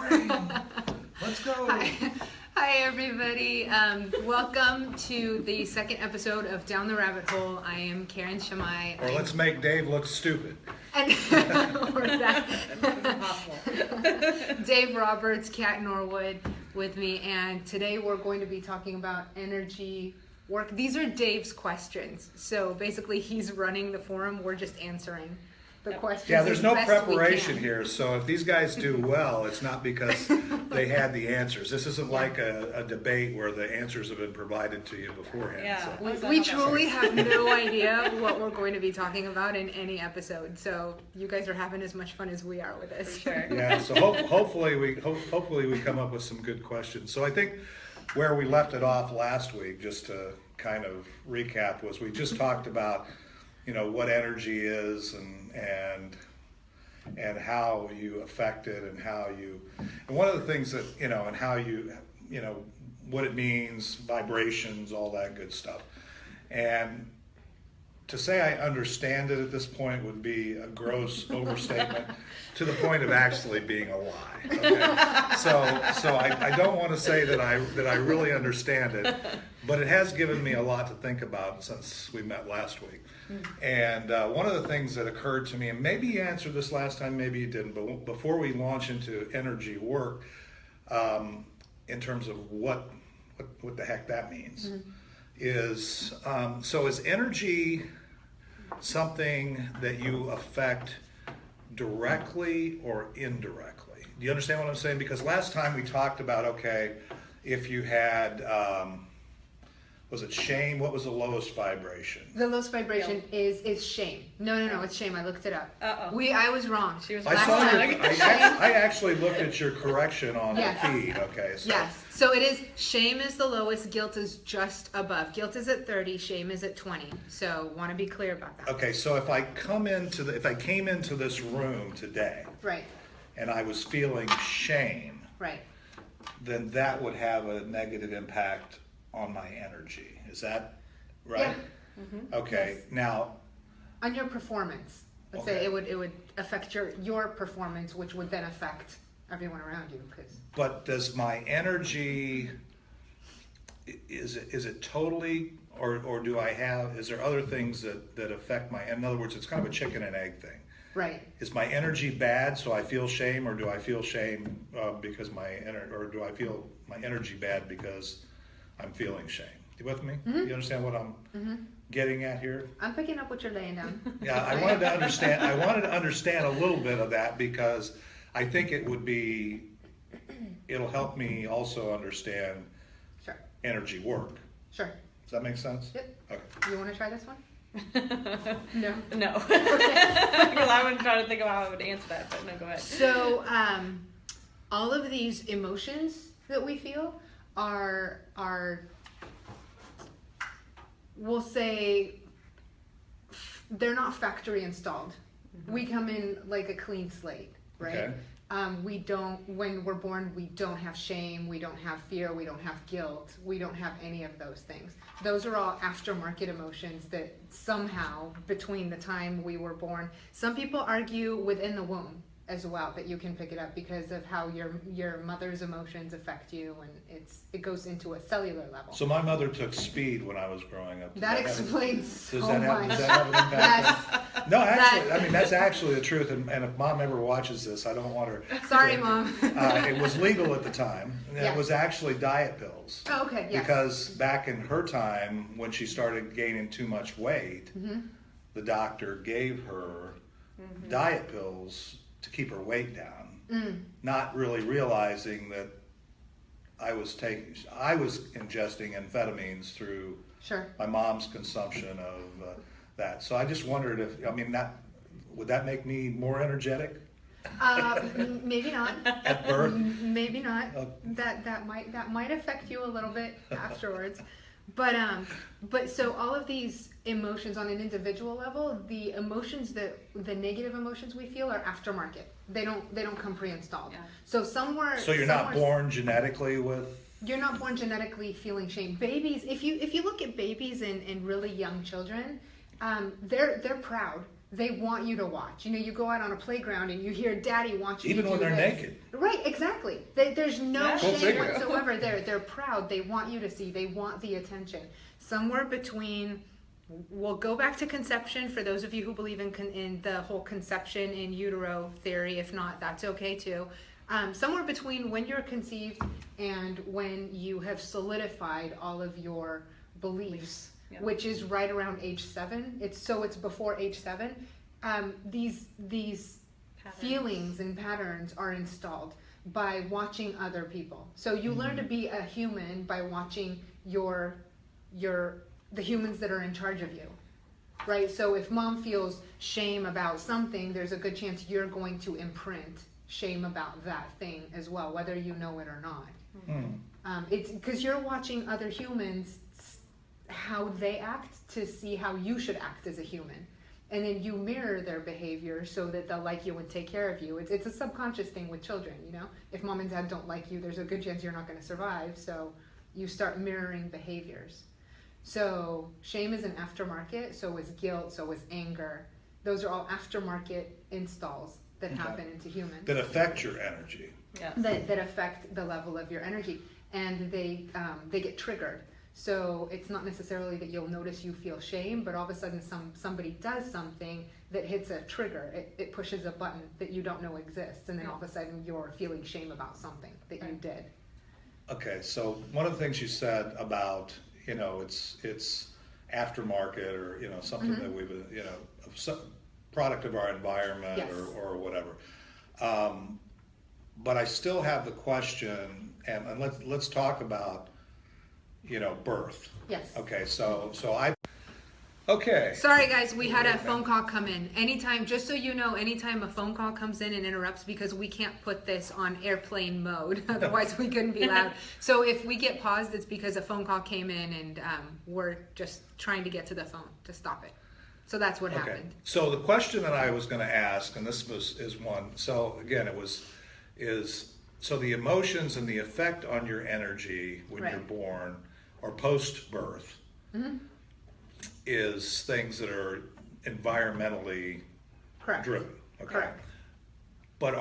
recording. Let's go. Hi everybody. Welcome to the second episode of Down the Rabbit Hole. I am Karen Shamai. Or let's make Dave look stupid. And or that. Dave Roberts, Kat Norwood with me, and today we're going to be talking about energy work. These are Dave's questions. So basically he's running the forum, we're just answering the questions. Yeah, there's no preparation here, so if these guys do well, it's not because they had the answers. This isn't like a debate where the answers have been provided to you beforehand. Yeah. So. We truly have no idea what we're going to be talking about in any episode, so you guys are having as much fun as we are with this. For sure. Yeah, so hopefully we come up with some good questions. So I think where we left it off last week, just to kind of recap, was we just talked about, you know, what energy is and how you affect it and one of the things that, you know, and how you know, what it means, vibrations, all that good stuff. And to say I understand it at this point would be a gross overstatement to the point of actually being a lie. Okay? So I don't want to say that I really understand it, but it has given me a lot to think about since we met last week. And one of the things that occurred to me, and maybe you answered this last time, maybe you didn't, but before we launch into energy work, in terms of what the heck that means, is so is energy something that you affect directly or indirectly? Do you understand what I'm saying? Because last time we talked about, okay, if you had was it shame? What was the lowest vibration? The lowest vibration is shame. No, it's shame. I looked it up. I was wrong. She was I actually looked at your correction on the feed. Okay. So. Yes. So it is, shame is the lowest, guilt is just above. Guilt is at 30, shame is at 20. So want to be clear about that. Okay, so if I came into this room today, right, and I was feeling shame, right, then that would have a negative impact on my energy. Is that right? Yeah. Mm-hmm. Okay. Yes. Now, on your performance, let's say it would affect your performance, which would then affect everyone around you. But does my energy, is it totally, or do I have, is there other things that affect in other words, it's kind of a chicken and egg thing. Right. Is my energy bad so I feel shame, or do I feel shame because or do I feel my energy bad because I'm feeling shame? You with me? Mm-hmm. You understand what I'm getting at here? I'm picking up what you're laying down. Yeah, I wanted to understand a little bit of that, because I think it'll help me also understand energy work. Sure. Does that make sense? Yep. Okay. You want to try this one? No. No. I wasn't trying to think of how I would answer that, but no, go ahead. So, all of these emotions that we feel are we'll say they're not factory installed. Mm-hmm. We come in like a clean slate, right? Okay. When we're born, we don't have shame, we don't have fear, we don't have guilt, we don't have any of those things. Those are all aftermarket emotions that somehow, between the time we were born, some people argue within the womb as well, that you can pick it up because of how your mother's emotions affect you, and it goes into a cellular level. So my mother took speed when I was growing up. That explains so much. Does that have an impact? Yes. No, actually, I mean, that's actually the truth, and if Mom ever watches this, I don't want her. Sorry, Mom. It was legal at the time, and it was actually diet pills. Oh, okay, yes. Because back in her time, when she started gaining too much weight, the doctor gave her diet pills to keep her weight down, not really realizing that I was ingesting amphetamines through my mom's consumption of that. So I just wondered would that make me more energetic? Maybe not. At birth? Maybe not. That might affect you a little bit afterwards. But so all of these emotions on an individual level, the negative emotions we feel are aftermarket. They don't come pre-installed. Yeah. So you're not born genetically with. You're not born genetically feeling shame. Babies, if you look at babies and really young children, they're proud. They want you to watch. You know, you go out on a playground and you hear daddy watching Even you when do they're this. naked. Right, exactly. There's no Yeah. Go shame figure. whatsoever there. They're proud. They want you to see. They want the attention. Somewhere between, we'll go back to conception for those of you who believe in the whole conception in utero theory. If not, that's okay too. Somewhere between when you're conceived and when you have solidified all of your beliefs, Yeah. which is right around age 7. It's before age 7. These Patterns. feelings and patterns are installed by watching other people. So you learn to be a human by watching the humans that are in charge of you. Right? So if mom feels shame about something, there's a good chance you're going to imprint shame about that thing as well, whether you know it or not. It's because you're watching other humans, how they act, to see how you should act as a human. And then you mirror their behavior so that they'll like you and take care of you. It's a subconscious thing with children, you know? If mom and dad don't like you, there's a good chance you're not going to survive. So you start mirroring behaviors. So shame is an aftermarket, so is guilt, so is anger. Those are all aftermarket installs that happen into humans. That affect your energy. Yes. That affect the level of your energy. And they get triggered. So it's not necessarily that you'll notice you feel shame, but all of a sudden somebody does something that hits a trigger. It pushes a button that you don't know exists, and then all of a sudden you're feeling shame about something that you did. Okay, so one of the things you said about, you know, it's aftermarket, or, you know, something that we've, you know, some product of our environment, Yes. or whatever. But I still have the question, and let's talk about, you know, birth. Yes. Okay, okay. Sorry guys, we had a phone call come in. Anytime, just so you know, anytime a phone call comes in and interrupts, because we can't put this on airplane mode, otherwise we couldn't be loud. So if we get paused, it's because a phone call came in and we're just trying to get to the phone to stop it. So that's what Okay. happened. So the question that I was going to ask, and this is one. So again, so the emotions and the effect on your energy when Right. you're born or post-birth is things that are environmentally Correct. driven. Okay. Correct. But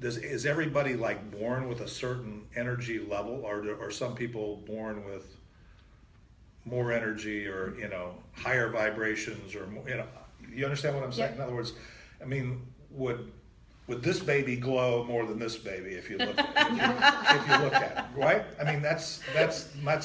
is everybody like born with a certain energy level, or are some people born with more energy, or, you know, higher vibrations, or more, you know, you understand what I'm saying? Yep. In other words, I mean, would this baby glow more than this baby if you look at it, if you look at it, right? I mean, that's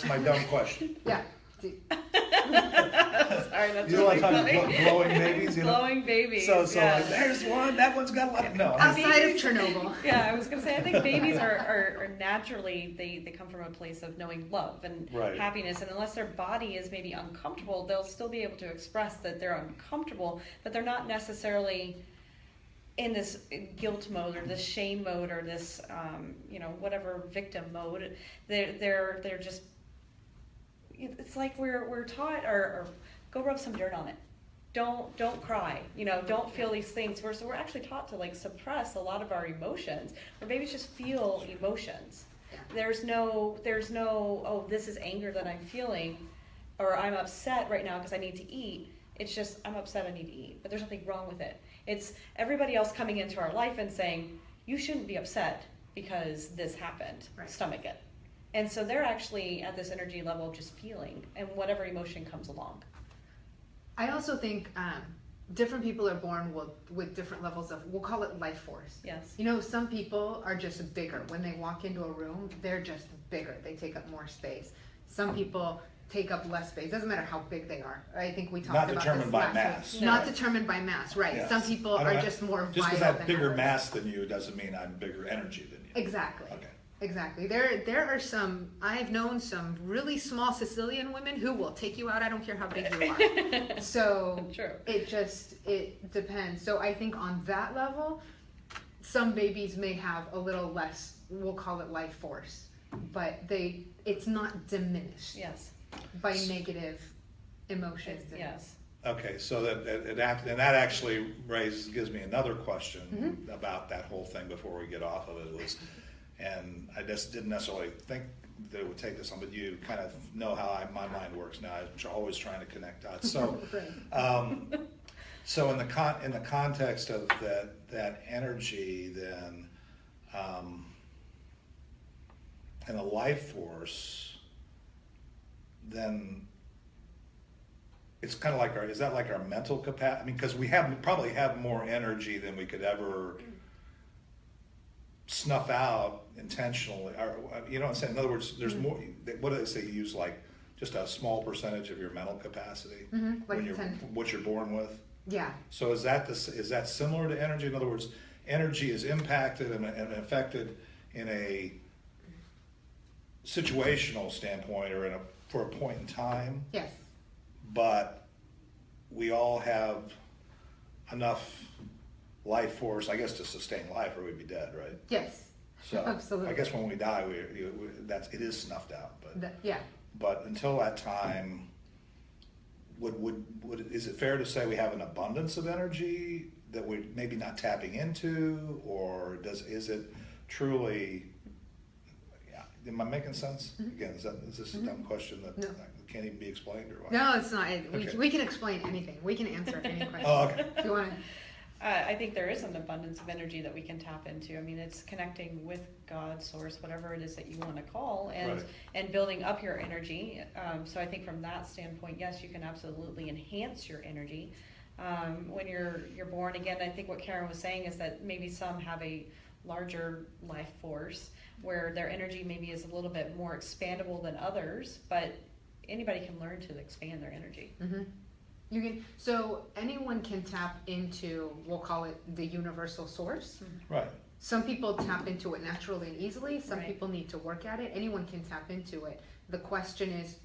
my dumb question. Yeah. Sorry, that's You know what really I'm talking funny. about? Glowing babies, you know? Glowing babies. So yeah. like, there's one, that one's got a lot. No, I mean, Outside of Chernobyl. Yeah, I was gonna say, I think babies are naturally, they come from a place of knowing love and Right. happiness, and unless their body is maybe uncomfortable, they'll still be able to express that they're uncomfortable, but they're not necessarily in this guilt mode or this shame mode or this you know, whatever victim mode. They're just, it's like we're taught, or go rub some dirt on it. Don't cry, you know, don't feel these things. So we're actually taught to like suppress a lot of our emotions, where babies just feel emotions. Yeah. There's no, oh, this is anger that I'm feeling, or I'm upset right now because I need to eat. It's just, I'm upset, I need to eat, but there's nothing wrong with it. It's everybody else coming into our life and saying, you shouldn't be upset because this happened, Right. stomach it. And so they're actually at this energy level of just feeling, and whatever emotion comes along. I also think different people are born with different levels of, we'll call it life force. Yes. You know, some people are just bigger. When they walk into a room, they're just bigger. They take up more space. Some people take up less space. Doesn't matter how big they are. I think we talked Not about determined this by last mass. week. Not No. determined by mass, right. Yes. Some people I don't are have- just more just because vital I have than bigger others. mass than you doesn't mean I'm bigger energy than you. Exactly. Okay. Exactly. There are some, I've known some really small Sicilian women who will take you out. I don't care how big you are. So True. it depends. So I think on that level, some babies may have a little less, we'll call it life force, but it's not diminished Yes. by negative emotions. and- Yes. Okay, so that actually gives me another question about that whole thing before we get off of it. And I just didn't necessarily think that it would take this on, but you kind of know how my mind works now. I'm always trying to connect dots. So, Right. So in the context of that energy, then, and a life force, then it's kind of like is that like our mental capacity? I mean, because we probably have more energy than we could ever snuff out intentionally, or you know what I'm saying? In other words, there's more. What do they say? You use like just a small percentage of your mental capacity when you're what you're born with. Yeah. So is that similar to energy? In other words, energy is impacted and affected in a situational standpoint or for a point in time. Yes. But we all have enough life force, I guess, to sustain life, or we'd be dead, right? Yes. So absolutely. I guess when we die, it is snuffed out. But yeah. But until that time, is it fair to say we have an abundance of energy that we're maybe not tapping into, or is it truly? Yeah, am I making sense? Again, is this a dumb question that can't even be explained, or what? No, it's not. Okay. We can explain anything. We can answer any question. Oh, okay. If you want to. I think there is an abundance of energy that we can tap into. I mean, it's connecting with God, source, whatever it is that you want to call, and building up your energy. So I think from that standpoint, yes, you can absolutely enhance your energy. When you're born, again, I think what Karen was saying is that maybe some have a larger life force where their energy maybe is a little bit more expandable than others, but anybody can learn to expand their energy. Mm-hmm. So anyone can tap into, we'll call it the universal source. Right. Some people tap into it naturally and easily. Some Right. people need to work at it. Anyone can tap into it. The question is,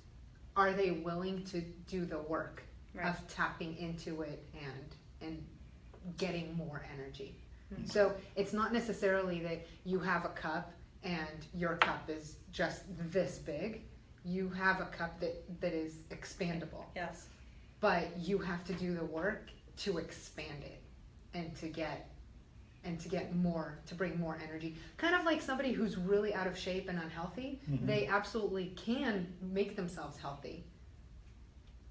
are they willing to do the work Right. of tapping into it and getting more energy? So it's not necessarily that you have a cup and your cup is just this big. You have a cup that is expandable. Yes. But you have to do the work to expand it and to get more, to bring more energy. Kind of like somebody who's really out of shape and unhealthy, they absolutely can make themselves healthy,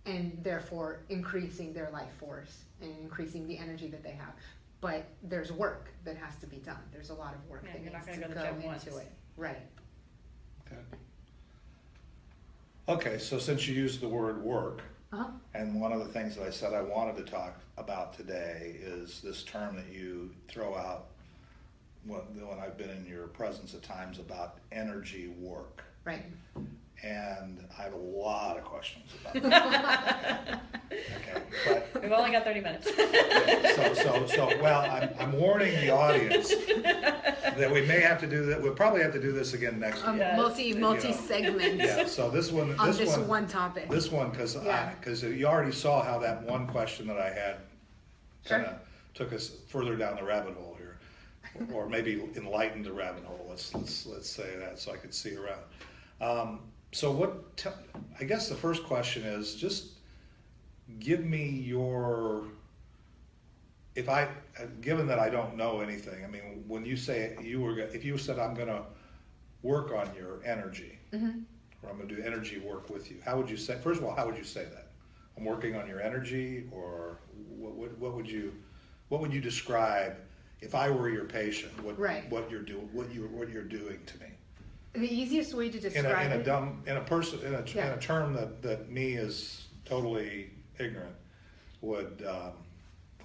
and therefore increasing their life force and increasing the energy that they have. But there's work that has to be done. There's a lot of work that You're not needs going to to go to go the gym once. into it. Right. Okay, so since you used the word work, Uh-huh. and one of the things that I said I wanted to talk about today is this term that you throw out when I've been in your presence at times about energy work. Right. And I have a lot of questions about that. Okay, but We've only got 30 minutes. well, I'm warning the audience that we may have to do that. We'll probably have to do this again next week. Yes. Multi segment Yeah. So this one, on this one topic. This one, because you already saw how that one question that I had kind of took us further down the rabbit hole here, or maybe enlightened the rabbit hole. Let's say that, so I could see around. So I guess the first question is just give me your. Given that I don't know anything, I mean, when you say if you said I'm going to work on your energy, or I'm going to do energy work with you, how would you say? First of all, how would you say that? I'm working on your energy, or what would you describe if I were your patient? What you're doing? What you're doing to me? The easiest way to describe in a term that me as totally ignorant would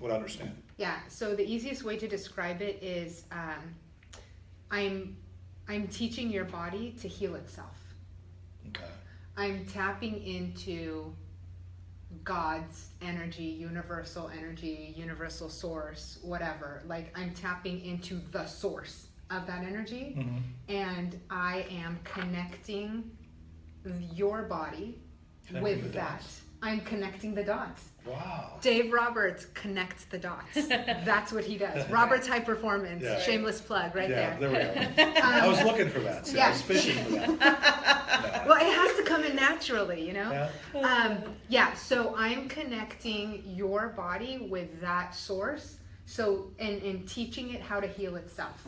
understand. Yeah. So the easiest way to describe it is I'm teaching your body to heal itself. Okay. I'm tapping into God's energy, universal source, whatever. Like I'm tapping into the source of that energy, and I am connecting your body with that. Dots. I'm connecting the dots. Wow. Dave Roberts connects the dots. That's what he does. Roberts High Performance. Yeah. Shameless plug right there. Yeah, there we go. I was looking for that. See, I was fishing for that. Well, it has to come in naturally, you know? Yeah. So I'm connecting your body with that source. So, and teaching it how to heal itself.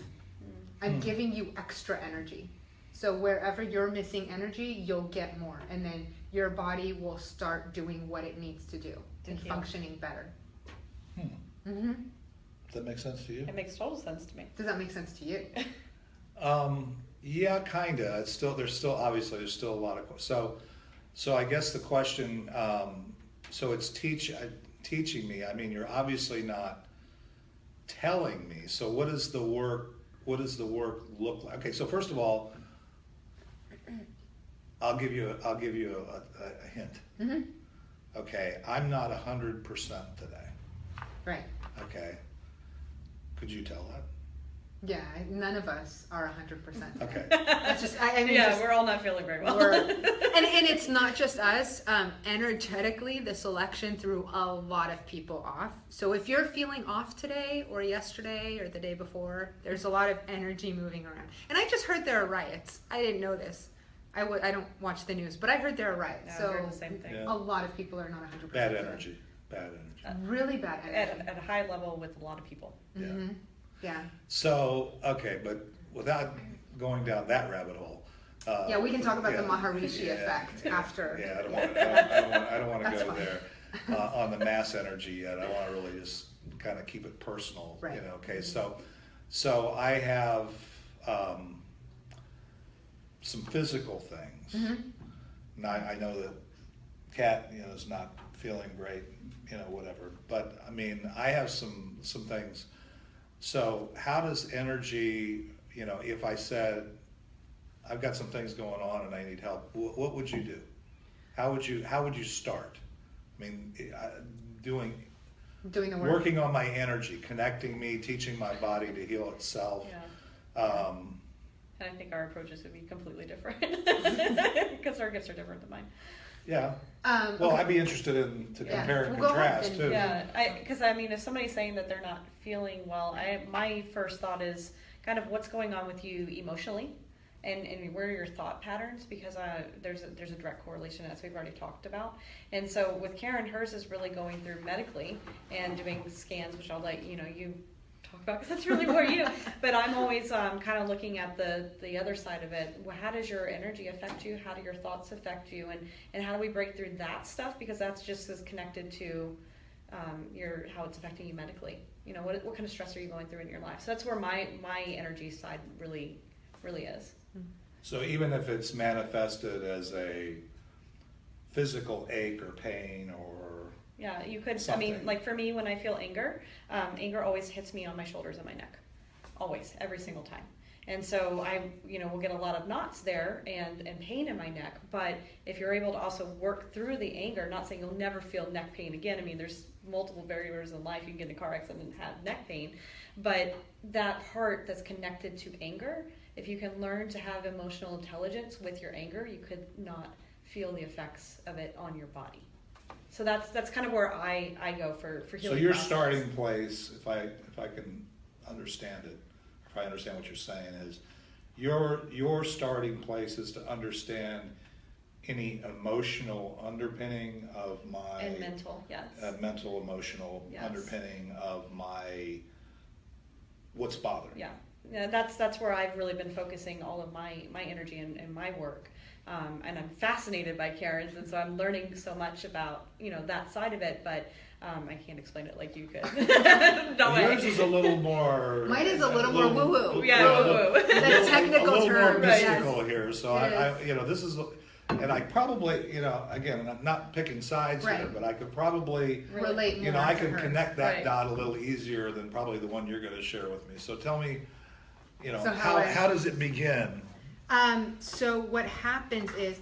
I'm giving you extra energy. So wherever you're missing energy, you'll get more. And then your body will start doing what it needs to do and functioning better. Mm-hmm. Does that make sense to you? It makes total sense to me. Does that make sense to you? Yeah, kinda. It's still, there's still a lot of, so I guess the question, so it's teaching me. I mean, you're obviously not telling me. So what does the work look like? Okay, so first of all, I'll give you a hint. Mm-hmm. Okay, I'm not 100% today. Right. Okay, could you tell that? Yeah, none of us are 100%. Okay. That's just, I mean, Yeah, just, we're all not feeling very well. and it's not just us. Energetically, the selection threw a lot of people off. So if you're feeling off today or yesterday or the day before, there's a lot of energy moving around. And I just heard there are riots. I didn't know this. I don't watch the news, but I heard there are riots. Yeah, I so heard the same thing. Yeah. a lot of people are not 100%. Bad today. energy. Really bad energy. At a high level with a lot of people. Yeah. Mm-hmm. Yeah. So, okay, but without going down that rabbit hole. Yeah, we can talk about the yeah, Maharishi yeah, effect yeah, after. Yeah, I don't want to That's go fine. there on the mass energy yet. I want to really just kind of keep it personal. Right. You know, okay, so I have some physical things. Mm-hmm. And I know that Kat, is not feeling great, whatever. But I mean, I have some things. So how does energy, if I said, I've got some things going on and I need help, what would you do? How would you start? I mean, doing the work. working on my energy, connecting me, teaching my body to heal itself. Yeah. And I think our approaches would be completely different because our gifts are different than mine. Yeah. Well, Okay. I'd be interested to Yeah. compare and Well, go ahead contrast then. too. Yeah, because I mean, if somebody's saying that they're not feeling well, my first thought is kind of what's going on with you emotionally, and where are your thought patterns? Because there's a direct correlation, as we've already talked about. And so with Karen, hers is really going through medically and doing scans, which I'll let you talk about because that's really more you. But I'm always kind of looking at the other side of it. How does your energy affect you? How do your thoughts affect you? And how do we break through that stuff? Because that's just as connected to how it's affecting you medically. What kind of stress are you going through in your life? So that's where my energy side really is. So even if it's manifested as a physical ache or pain or Yeah, you could. I something. mean, like for me, when I feel anger, anger always hits me on my shoulders and my neck, always, every single time. And so I, will get a lot of knots there and pain in my neck. But if you're able to also work through the anger, not saying you'll never feel neck pain again. I mean, there's multiple variables in life. You can get in a car accident and have neck pain, but that part that's connected to anger, if you can learn to have emotional intelligence with your anger, you could not feel the effects of it on your body. So that's kind of where I go for healing. So your process. starting place, if I can understand it, if I understand what you're saying, is your starting place is to understand any emotional underpinning of my And mental, yes. mental emotional Yes. underpinning of my what's bothering. Yeah, that's where I've really been focusing all of my energy and my work. And I'm fascinated by Karen's, and so I'm learning so much about that side of it. But I can't explain it like you could. No way. Yours is a little more. Mine is a little more woo-woo. Yeah, woo-woo. The technical a little term, more yes. mystical here. So It this is, and I probably, again, I'm not picking sides here, Right. but I could probably, Relate more. I to can her. connect that Right. dot a little easier than probably the one you're going to share with me. So tell me, So how does it begin? So what happens is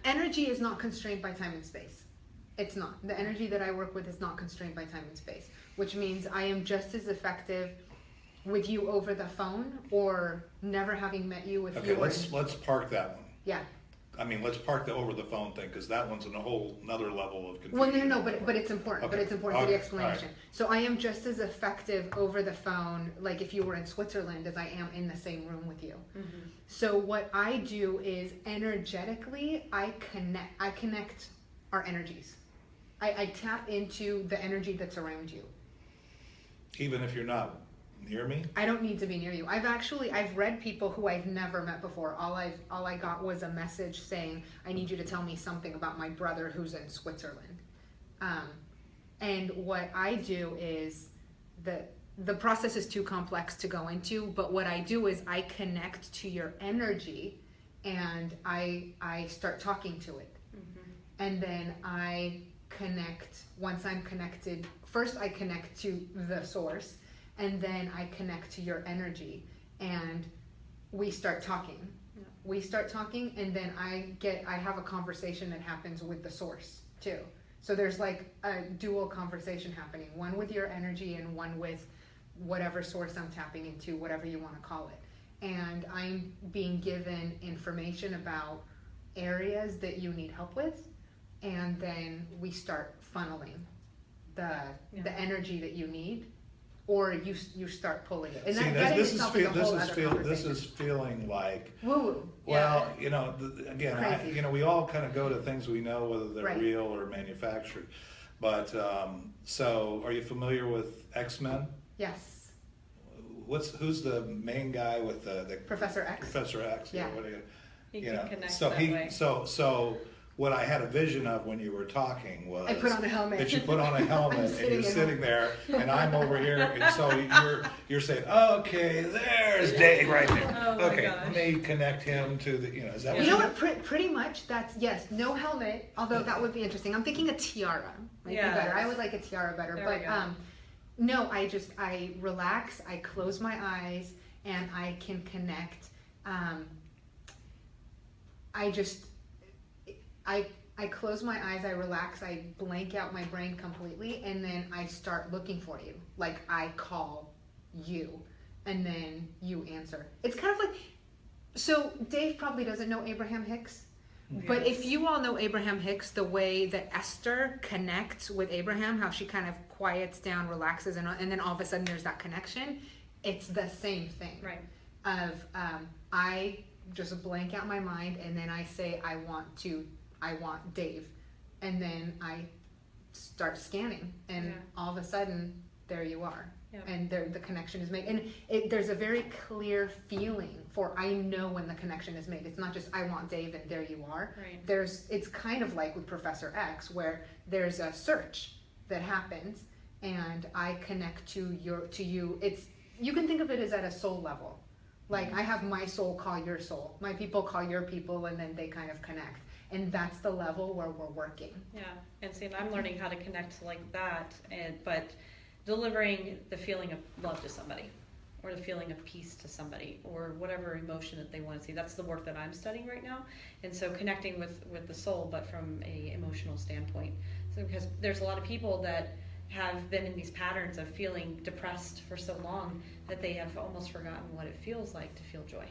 energy is not constrained by time and space. It's not. The energy that I work with is not constrained by time and space, which means I am just as effective with you over the phone or never having met you with Okay, you. let's park that one. Yeah. I mean, let's park the over the phone thing because that one's in a whole another level of confusion. Well, no, but it's important. Okay. But it's important for Okay. the explanation. All right. So I am just as effective over the phone, like if you were in Switzerland, as I am in the same room with you. Mm-hmm. So what I do is energetically, I connect our energies. I tap into the energy that's around you. Even if you're not near me. I don't need to be near you. I've read people who I've never met before. All I got was a message saying, I need you to tell me something about my brother who's in Switzerland. And what I do is the process is too complex to go into, but what I do is I connect to your energy and I start talking to it. And then I connect, once I'm connected, first I connect to the source, and then I connect to your energy, and we start talking. Yeah. We start talking, and then I have a conversation that happens with the source too. So there's like a dual conversation happening, one with your energy and one with whatever source I'm tapping into, whatever you want to call it. And I'm being given information about areas that you need help with, and then we start funneling the energy that you need, or you start pulling it. And See, that in this itself is a whole other this conversation. is feeling like, Woo-woo. well, you know, again, Crazy. we all kind of go to things we know, whether they're Right. real or manufactured. But so, are you familiar with X-Men? Yes. Who's the main guy with the Professor X. Professor X? Yeah. What do you, You you can know, connect so that he way. so what I had a vision of when you were talking was I put on a helmet. that you put on a helmet I'm and you're sitting in sitting there and I'm over here, and so you're saying, okay, there's Dave right there. Oh my Okay, gosh. let me connect him to the, you know, is that You what know you what? Pretty much. That's yes. No helmet. Although that would be interesting. I'm thinking a tiara might be better. I would like a tiara better. There we But go. no, I relax. I close my eyes and I can connect. I close my eyes. I relax. I blank out my brain completely, and then I start looking for you. Like I call you, and then you answer. It's kind of like. So Dave probably doesn't know Abraham Hicks. But if you all know Abraham Hicks, the way that Esther connects with Abraham, how she kind of quiets down, relaxes, and then all of a sudden there's that connection, it's the same thing. Right. Of I just blank out my mind, and then I say I want Dave, and then I start scanning, and all of a sudden there you are. Yeah. And the connection is made, and there's a very clear feeling for I know when the connection is made. It's not just I want Dave and there you are. Right. It's kind of like with Professor X, where there's a search that happens, and I connect to you. It's, you can think of it as at a soul level. Like I have my soul call your soul, my people call your people, and then they kind of connect. And that's the level where we're working. Yeah, and see, and I'm learning how to connect like that, but delivering the feeling of love to somebody, or the feeling of peace to somebody, or whatever emotion that they want to see. That's the work that I'm studying right now. And so connecting with the soul, but from a emotional standpoint. So because there's a lot of people that have been in these patterns of feeling depressed for so long that they have almost forgotten what it feels like to feel joy.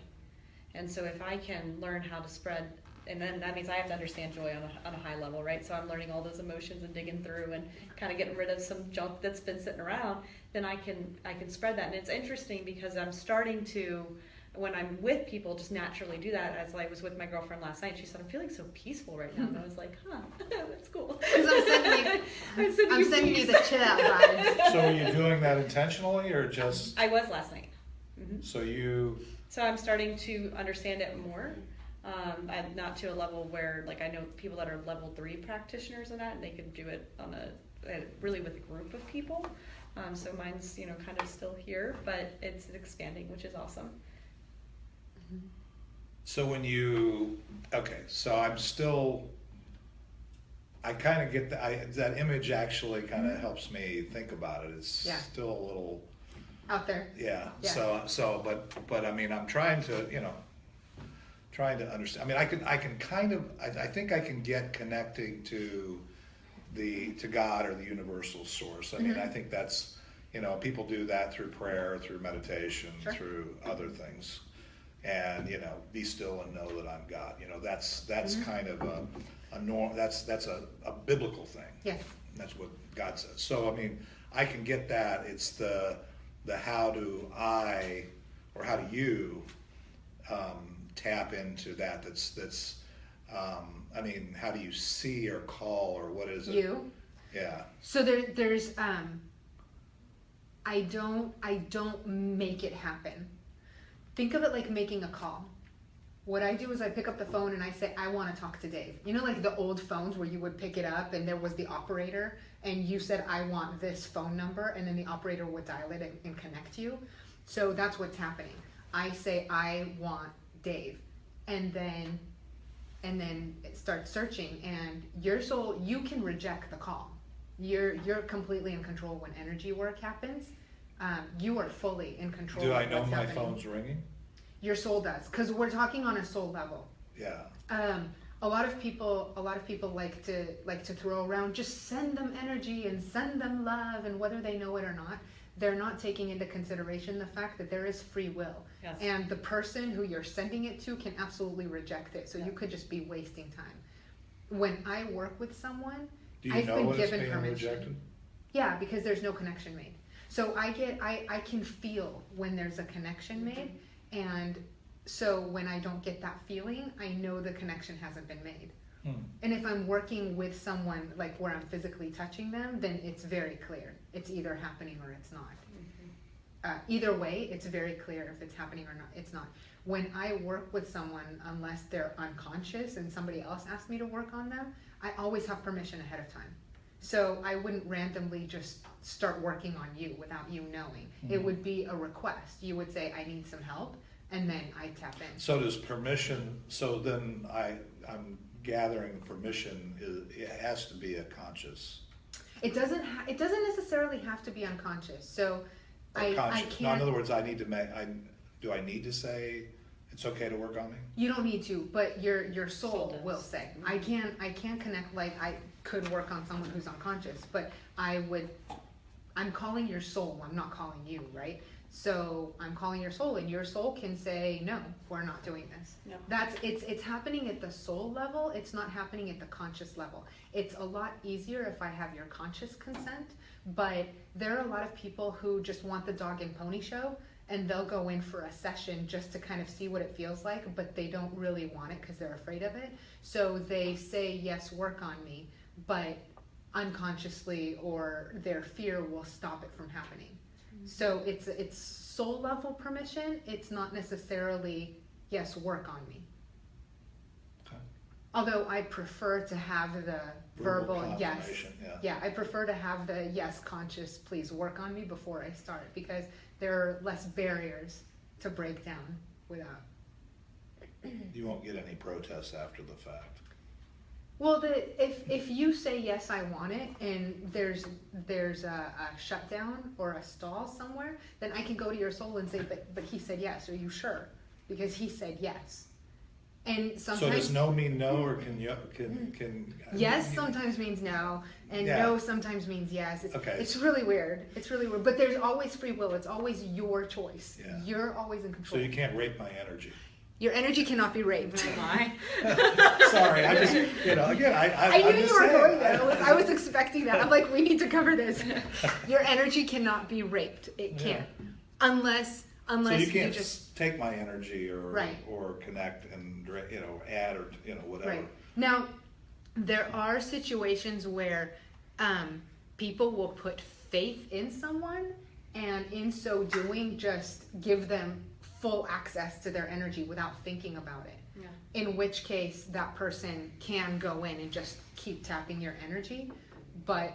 And so if I can learn how to spread, and then that means I have to understand joy on a high level, right? So I'm learning all those emotions and digging through and kind of getting rid of some junk that's been sitting around. Then I can spread that. And it's interesting because I'm starting to, when I'm with people, just naturally do that. As I was with my girlfriend last night, she said, "I'm feeling so peaceful right now." And I was like, "Huh, that's cool." Because I'm sending you the chill out vibes. So are you doing that intentionally or just? I was last night. So you. So I'm starting to understand it more. I'm not to a level where, like, I know people that are level 3 practitioners in that, and they can do it on really with a group of people. So mine's, kind of still here, but it's expanding, which is awesome. So so I kind of get that image actually kind of helps me think about it. It's still a little Out there. Yeah. Yeah. So, but I mean, I'm trying to understand. I mean, I can kind of, I think I can get connecting to God or the universal source. I mean, I think that's, people do that through prayer, through meditation, Sure. through other things. And, be still and know that I'm God. That's kind of a norm. That's a biblical thing. Yes. That's what God says. So, I mean, I can get that. It's the how do I, or how do you tap into that? That's I mean, how do you see or call, or what is it? You. Yeah. So there's I don't make it happen. Think of it like making a call. What I do is I pick up the phone and I say, I want to talk to Dave. You know, like the old phones where you would pick it up and there was the operator and you said, I want this phone number, and then the operator would dial it and connect you. So that's what's happening. I say, I want Dave. And then start searching, and your soul, you can reject the call. You're completely in control when energy work happens. You are fully in control. Do I of know what's my happening. phone's ringing? Your soul does, because we're talking on a soul level. Yeah. A lot of people like to throw around, just send them energy and send them love, and whether they know it or not, they're not taking into consideration the fact that there is free will. Yes. And the person who you're sending it to can absolutely reject it. So Yeah. you could just be wasting time. When I work with someone, Do you I've know been when it's given being permission. rejected? Yeah, because there's no connection made. So I can feel when there's a connection made, and so when I don't get that feeling, I know the connection hasn't been made. And if I'm working with someone like where I'm physically touching them, then it's very clear. It's either happening or it's not. Either way, it's very clear if it's happening or not. It's not. When I work with someone, unless they're unconscious and somebody else asks me to work on them, I always have permission ahead of time. So I wouldn't randomly just start working on you without you knowing. It would be a request. You would say, I need some help, and then I tap in. So does permission, so then I'm gathering permission, it has to be a conscious. It doesn't necessarily have to be unconscious. So I Conscious. No, in can't. other words, do I need to say it's okay to work on me? You don't need to, but your Soul soul does. will say. I can't connect, like I could work on someone who's unconscious, but I'm calling your soul, I'm not calling you, right? So I'm calling your soul, and your soul can say, no, we're not doing this. No. It's happening at the soul level, it's not happening at the conscious level. It's a lot easier if I have your conscious consent, but there are a lot of people who just want the dog and pony show, and they'll go in for a session just to kind of see what it feels like, but they don't really want it because they're afraid of it. So they say, yes, work on me, but unconsciously, or their fear will stop it from happening. So it's soul level permission. It's not necessarily, yes, work on me. Okay. Although I prefer to have the verbal yes. confirmation, yeah. Yeah, I prefer to have the yes, conscious, please work on me before I start, because there are less barriers to break down without. You won't get any protests after the fact. Well, if you say yes, I want it, and there's a shutdown or a stall somewhere, then I can go to your soul and say, but he said yes. Are you sure? Because he said yes. And sometimes. So does no mean no, or can Yes sometimes means no, and Yeah. no sometimes means yes. Okay. It's really weird. It's really weird. But there's always free will. It's always your choice. Yeah. You're always in So control. you can't rape my energy. Your energy cannot be raped. Why? Sorry, I just, again, I I'm knew you just were saying. going there. I was expecting that. I'm like, we need to cover this. Your energy cannot be raped. It can't, unless So you you can't just take my energy or Right. or connect and add or whatever. right. Now, there are situations where people will put faith in someone, and in so doing, just give them full access to their energy without thinking about it. Yeah. In which case, that person can go in and just keep tapping your energy. But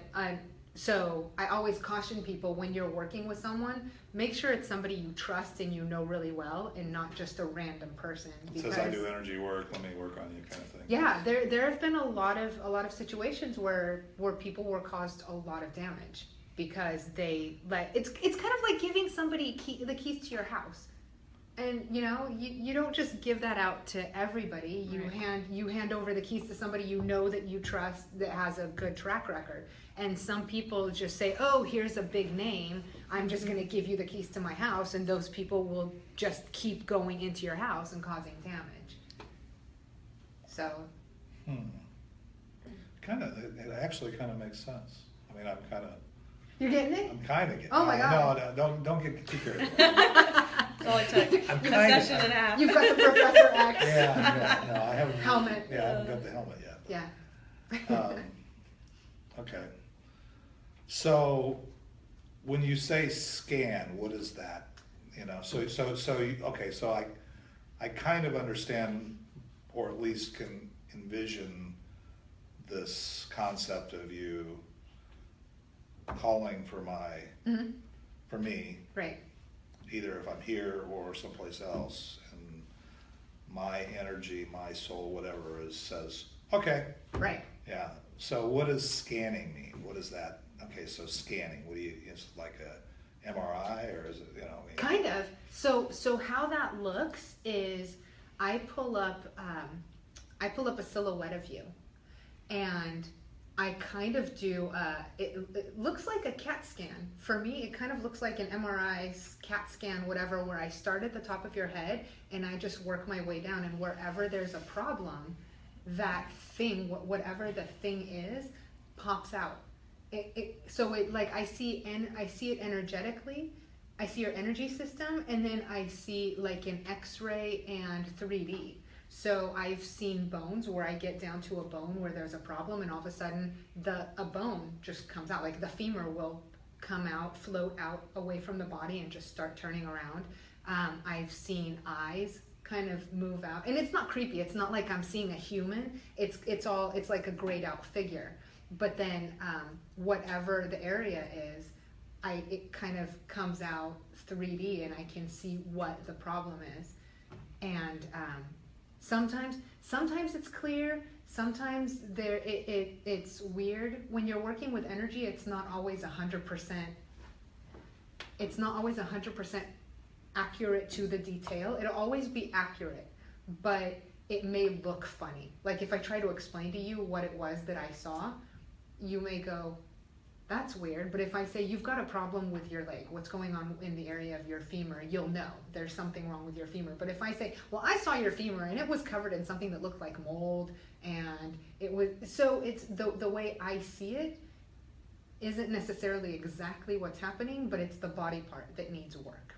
so I always caution people, when you're working with someone, make sure it's somebody you trust and you know really well, and not just a random person. It says I do energy work, let me work on you, kind of thing. Yeah, there have been a lot of situations where people were caused a lot of damage because they it's kind of like giving somebody the keys to your house. And you don't just give that out to everybody. You hand over the keys to somebody you know that you trust, that has a good track record. And some people just say, "Oh, here's a big name. I'm just going to give you the keys to my house," and those people will just keep going into your house and causing damage. So. It actually kind of makes sense. I mean, You're getting it? I'm kind of getting. Oh my God. No, don't get too carried. That's all it took. I'm A kinda- session and a half. You've got the Professor X. Yeah, no, I haven't. Helmet. Yeah, I haven't got the helmet yet. Yeah. Okay. So, when you say scan, what is that? So I I kind of understand, or at least can envision this concept of you calling for for me, Right. either if I'm here or someplace else, and my energy, my soul, whatever says, okay, Right. yeah. So what does scanning mean? What is that? Okay, so scanning, what do you, is it like a MRI, or is it, you know? Kind of. So how that looks is I pull up a silhouette of you, and I kind of do, it looks like a CAT scan. For me, it kind of looks like an MRI, CAT scan, whatever, where I start at the top of your head and I just work my way down, and wherever there's a problem, that thing, whatever the thing is, pops out. So like I see it energetically. I see your energy system, and then I see like an X-ray and 3D. So I've seen bones where I get down to a bone where there's a problem, and all of a sudden a bone just comes out. Like the femur will come out, float out away from the body and just start turning around. I've seen eyes kind of move out, and it's not creepy. It's not like I'm seeing a human. It's like a grayed out figure. But then whatever the area is, it kind of comes out 3D, and I can see what the problem is. And sometimes it's clear. Sometimes it's weird. When you're working with energy, it's not always 100%. It's not always 100% accurate to the detail. It'll always be accurate, but it may look funny. Like if I try to explain to you what it was that I saw, you may go, that's weird. But if I say, you've got a problem with your leg, what's going on in the area of your femur, you'll know there's something wrong with your femur. But if I say, well, I saw your femur and it was covered in something that looked like mold, and it was, so it's the way I see it isn't necessarily exactly what's happening, but it's the body part that needs work.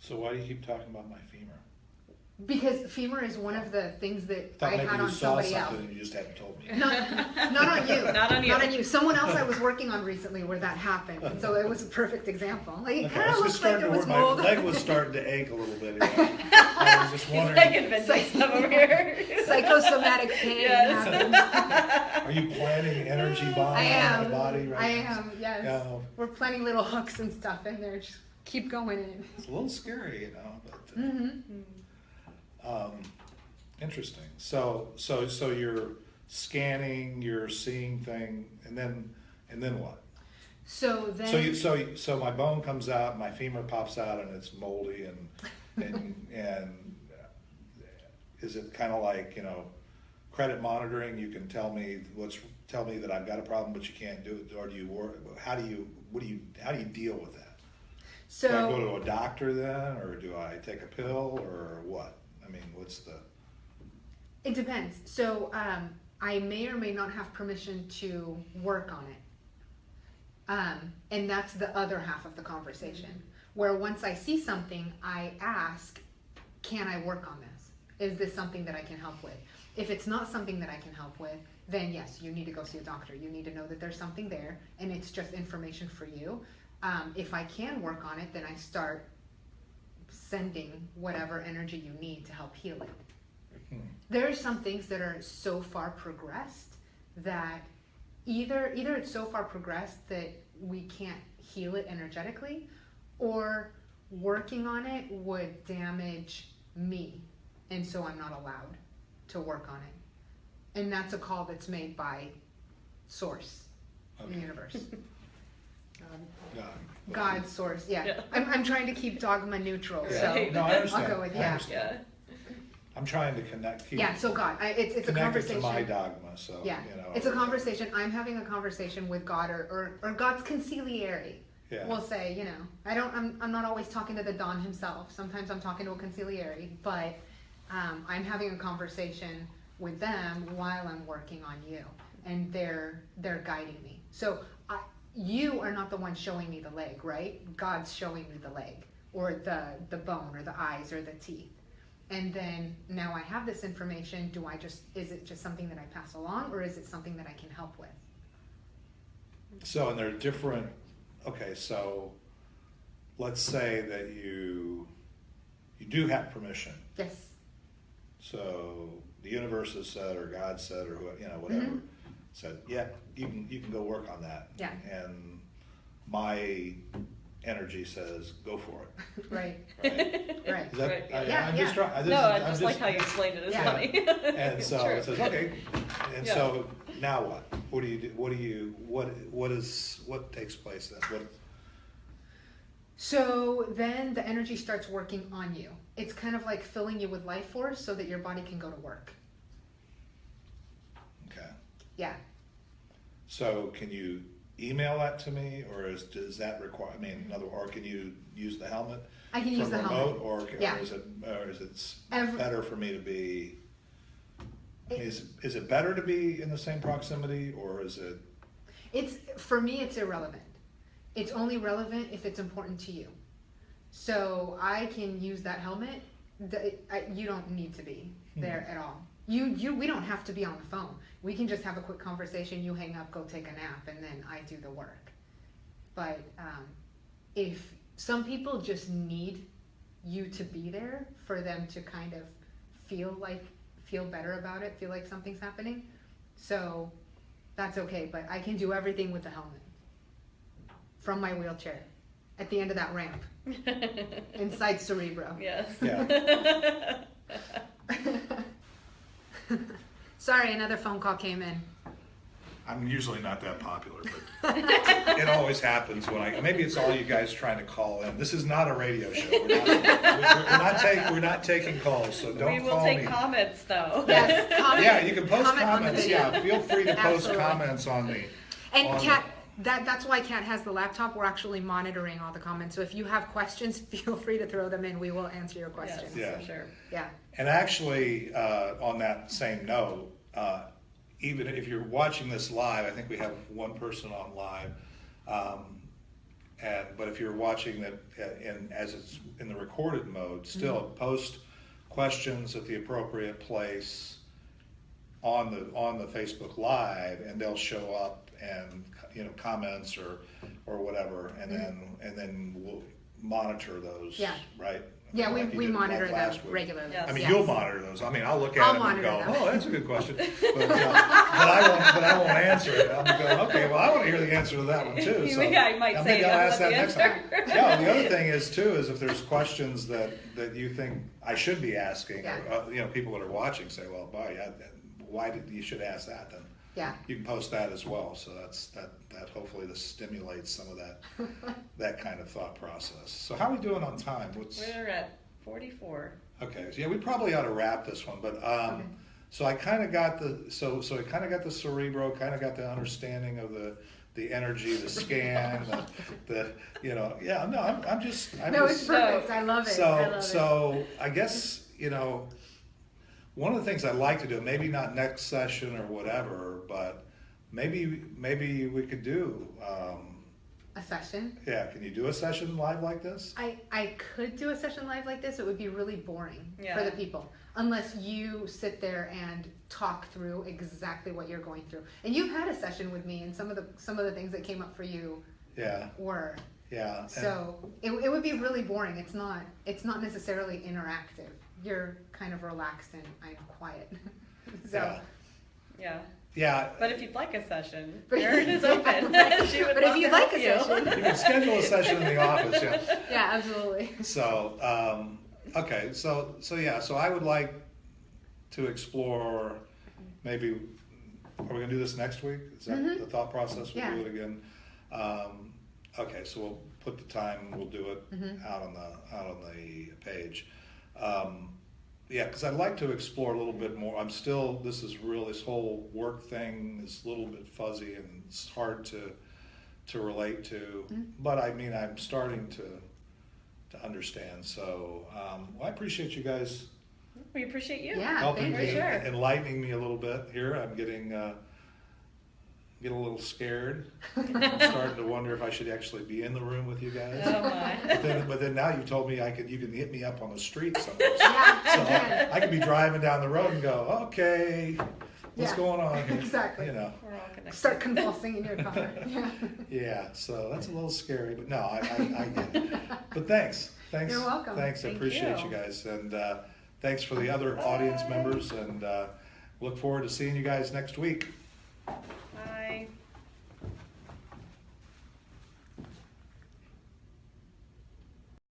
So why do you keep talking about my femur? Because femur is one of the things that Thought I maybe had you on saw somebody else. something and you just haven't told me. Not on you. Not on you. Not on you. Someone else I was working on recently where that happened. And so it was a perfect example. Like, it Okay, kind I of was just looked like starting there to was work. My mold. leg was starting to ache a little bit. You know? I was just He's wondering, like inventing stuff over here. Psychosomatic pain Yes. happens. are you planting energy bomb I on am. my body right I now? am, yes. Yeah. We're planting little hooks and stuff in there. Just keep going in. It's a little scary, you know, but Mm-hmm. interesting. So you're scanning, you're seeing thing, and then what? So then. So my bone comes out, my femur pops out, and it's moldy, and is it kind of like, you know, credit monitoring? You can tell me that I've got a problem, but you can't do it, or do you work? How do you deal with that? So do I go to a doctor then, or do I take a pill, or what? I mean, what's the? it depends. So I may or may not have permission to work on it. And that's the other half of the conversation, where once I see something, I ask, can I work on this? Is this something that I can help with? If it's not something that I can help with, then yes, you need to go see a doctor. You need to know that there's something there, and it's just information for you. If I can work on it, then I start sending whatever energy you need to help heal it. There are some things that are so far progressed that either it's so far progressed that we can't heal it energetically, or working on it would damage me, and so I'm not allowed to work on it. And that's a call that's made by Source, the universe. God, Source, yeah. I'm trying to keep dogma neutral, Yeah. so No, I understand. I'll go with I yeah. understand. I'm trying to connect. Yeah, so God, it's a connect it conversation. to my dogma, so Yeah, you know. it's a conversation. I'm having a conversation with God, or God's conciliary. Yeah. We'll say, you know, I'm not always talking to the Don himself. Sometimes I'm talking to a conciliary, but I'm having a conversation with them while I'm working on you, and they're guiding me. So you are not the one showing me the leg, right? God's showing me the leg, or the bone, or the eyes, or the teeth. And then now I have this information. Is it just something that I pass along, or is it something that I can help with? So, and they're different. Okay, so let's say that you you do have permission. Yes. So the universe has said, or God said, or whatever, said, yeah, you can go work on that. Yeah. And my energy says, go for it. Right. Right? Right. Is that, Right, yeah. Yeah, I'm yeah. just trying. No, I just like how you explained it. It's Yeah. funny. And so True. it says, okay. And Yeah. so now what? What do you do? What takes place then? What? So then the energy starts working on you. It's kind of like filling you with life force so that your body can go to work. Okay. Yeah. So can you email that to me, or does that require? I mean, or can you use the helmet? I can use from the remote, helmet. or Yeah. is it Every- better for me to be? I mean, is it better to be in the same proximity, or is it? For me, it's irrelevant. It's only relevant if it's important to you. So I can use that helmet. You don't need to be there at all. We don't have to be on the phone. We can just have a quick conversation. You hang up, go take a nap, and then I do the work. But if some people just need you to be there for them to kind of feel better about it, feel like something's happening. So that's okay, but I can do everything with the helmet. From my wheelchair. At the end of that ramp. Inside Cerebro. Yes. Yeah. Sorry, another phone call came in. I'm usually not that popular, but it always happens when maybe it's all you guys trying to call in. This is not a radio show. We're not taking calls, so don't call me. We will take comments though. Yes, comment. Yeah, you can post Comment on the comments. video. Yeah, feel free to post Absolutely. comments on the. And on Kat, that's why Kat has the laptop. We're actually monitoring all the comments. So if you have questions, feel free to throw them in. We will answer your questions. Yes, Yeah. for sure. Yeah. And actually, on that same note, even if you're watching this live, I think we have one person on live. But if you're watching that as it's in the recorded mode, still post questions at the appropriate place on the Facebook Live, and they'll show up, and comments or whatever, and then we'll monitor those. Yeah. Right. Yeah, Like you we did monitor like them last week. regularly. Yes. I mean, Yes. you'll monitor those. I mean, I'll look at I'll them and go, monitor them. "Oh, that's a good question," but I won't answer it. I'll go, "Okay, well, I want to hear the answer to that one too." So Yeah, you might maybe say, I'll "That's ask the that next time. answer." Yeah. The other thing is too is if there's questions that you think I should be asking, Yeah. or, people that are watching say, "Well, boy, yeah, why did you should ask that?" Then Yeah. you can post that as well. So that hopefully this stimulates some of that kind of thought process. So how are we doing on time? We're at 44. Okay, so yeah, we probably ought to wrap this one, but so I kind of got I kind of got the Cerebro, kind of got the understanding of the energy, the scan, I'm just It's perfect. I love it. I love it. So I guess one of the things I'd like to do, maybe not next session or whatever, but maybe we could do. A session. Yeah, can you do a session live like this? I could do a session live like this. It would be really boring for Yeah. the people unless you sit there and talk through exactly what you're going through. And you've had a session with me, and some of the things that came up for you Yeah, were. yeah. So it would be really boring. It's not necessarily interactive. You're kind of relaxed and I'm quiet. So. Yeah. Yeah. But if you'd like a session, But- Erin is open. She would But if love you'd to like help a you. session. You can schedule a session in the office, yeah. Yeah, absolutely. So, okay, so I would like to explore, maybe, are we gonna do this next week? Is that the thought process? We'll Yeah. do it again. Okay, so we'll put the time, and we'll do it out on the page. Yeah, because I'd like to explore a little bit more. This whole work thing is a little bit fuzzy and it's hard to relate to. But I mean, I'm starting to understand. So I appreciate you guys We appreciate you. Yeah, helping thank me, you. enlightening me a little bit here. I'm getting a little scared. I'm starting to wonder if I should actually be in the room with you guys. Oh my. But then now you told me you can hit me up on the street somewhere. Yeah, So again. I could be driving down the road and go, okay, what's Yeah, going on here? exactly. We're all connected. Start convulsing in your car. Yeah. Yeah, so that's a little scary, but no, I get it. But thanks. Thanks. You're welcome. Thanks, I Thank appreciate you. you guys, and thanks for the other audience members, and look forward to seeing you guys next week.